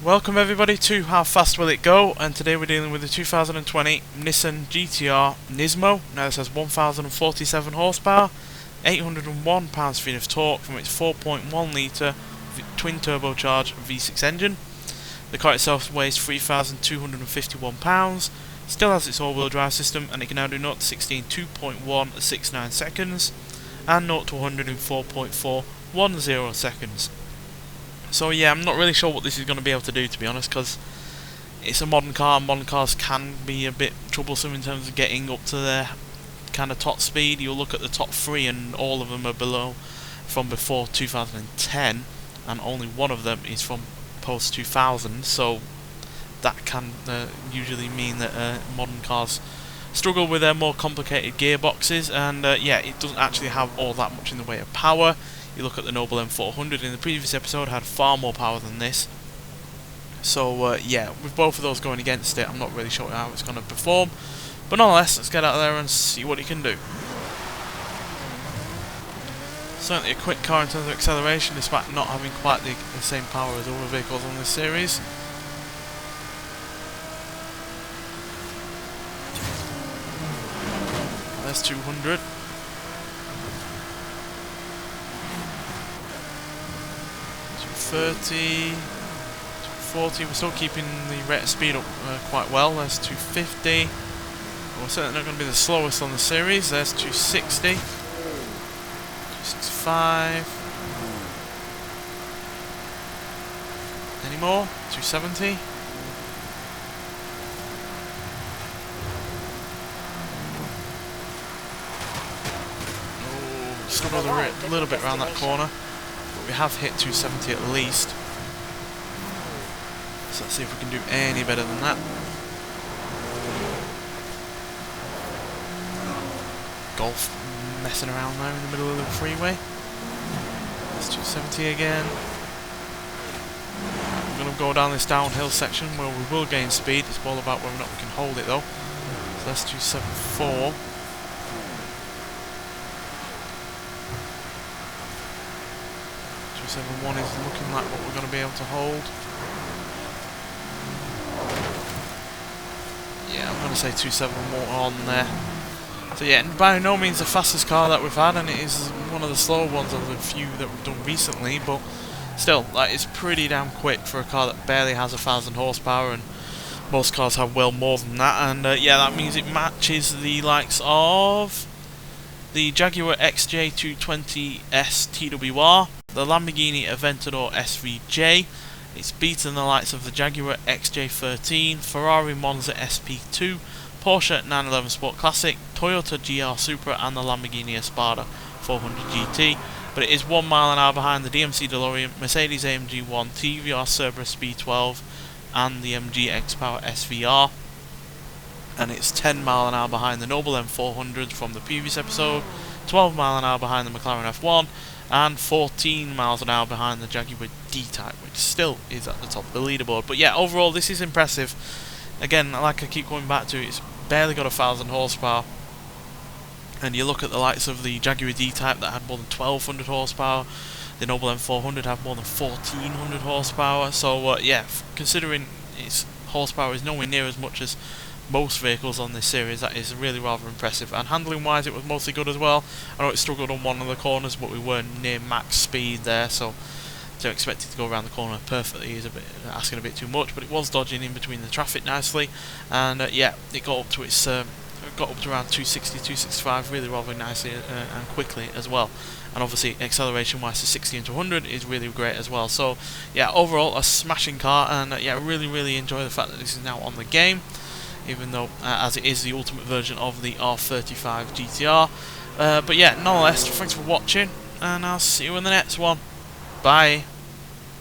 Welcome everybody to How Fast Will It Go, and today we're dealing with the 2020 Nissan GT-R NISMO. Now this has 1047 horsepower, 801 pounds-feet of torque from its 4.1 litre twin turbocharged V6 engine. The car itself weighs 3,251 pounds, still has its all-wheel drive system, and it can now do 0 to 60 in 2.169 seconds and 0 to 100 in 4.410 seconds. So yeah, I'm not really sure what this is going to be able to do, to be honest, because it's a modern car, and modern cars can be a bit troublesome in terms of getting up to their kind of top speed. You'll look at the top three and all of them are below from before 2010, and only one of them is from post 2000, so that can usually mean that modern cars struggle with their more complicated gearboxes, and yeah, it doesn't actually have all that much in the way of power. You look at the Noble M400 in the previous episode, had far more power than this. So yeah, with both of those going against it, I'm not really sure how it's going to perform. But nonetheless, let's get out there and see what it can do. Certainly a quick car in terms of acceleration, despite not having quite the same power as other vehicles on this series. There's 200. 30, 40, we're still keeping the rate of speed up quite well. There's 250. We're certainly not going to be the slowest on the series. There's 260, 265. Any more? 270. Oh, struggled a little bit around that corner. We have hit 270 at least, so let's see if we can do any better than that. Golf messing around there in the middle of the freeway. That's 270 again. We're going to go down this downhill section where we will gain speed. It's all about whether or not we can hold it though. So that's 274. 271 is looking like what we're going to be able to hold. Yeah, I'm going to say 271 on there. So yeah, by no means the fastest car that we've had, and it is one of the slower ones of the few that we've done recently, but still, that is pretty damn quick for a car that barely has 1,000 horsepower, and most cars have well more than that, and yeah, that means it matches the likes of the Jaguar XJ220S TWR, the Lamborghini Aventador SV-J. It's beaten the likes of the Jaguar XJ13, Ferrari Monza SP2, Porsche 911 Sport Classic, Toyota GR Supra, and the Lamborghini Espada 400 GT. But it is 1 mile an hour behind the DMC DeLorean, Mercedes AMG 1, TVR Cerberus B12, and the MG X-Power SVR. And it's 10 mile an hour behind the Noble M400 from the previous episode, 12 mile an hour behind the McLaren F1, and 14 miles an hour behind the Jaguar D-Type, which still is at the top of the leaderboard. But yeah, overall this is impressive. Again, like I keep going back to, it's barely got 1,000 horsepower. And you look at the likes of the Jaguar D-Type that had more than 1,200 horsepower. The Noble M400 had more than 1,400 horsepower. So yeah, considering its horsepower is nowhere near as much as most vehicles on this series, that is really rather impressive. And handling wise, it was mostly good as well. I know it struggled on one of the corners, but we were near max speed there, so to expect it to go around the corner perfectly is a bit asking a bit too much. But it was dodging in between the traffic nicely, and yeah, it got up to its got up to around 260, 265 really rather nicely and quickly as well. And obviously acceleration wise to 60 and to 100 is really great as well. So yeah, overall a smashing car, and yeah, really enjoy the fact that this is now on the game, even though as it is the ultimate version of the R35 GT-R. But yeah, nonetheless, thanks for watching, and I'll see you in the next one. Bye.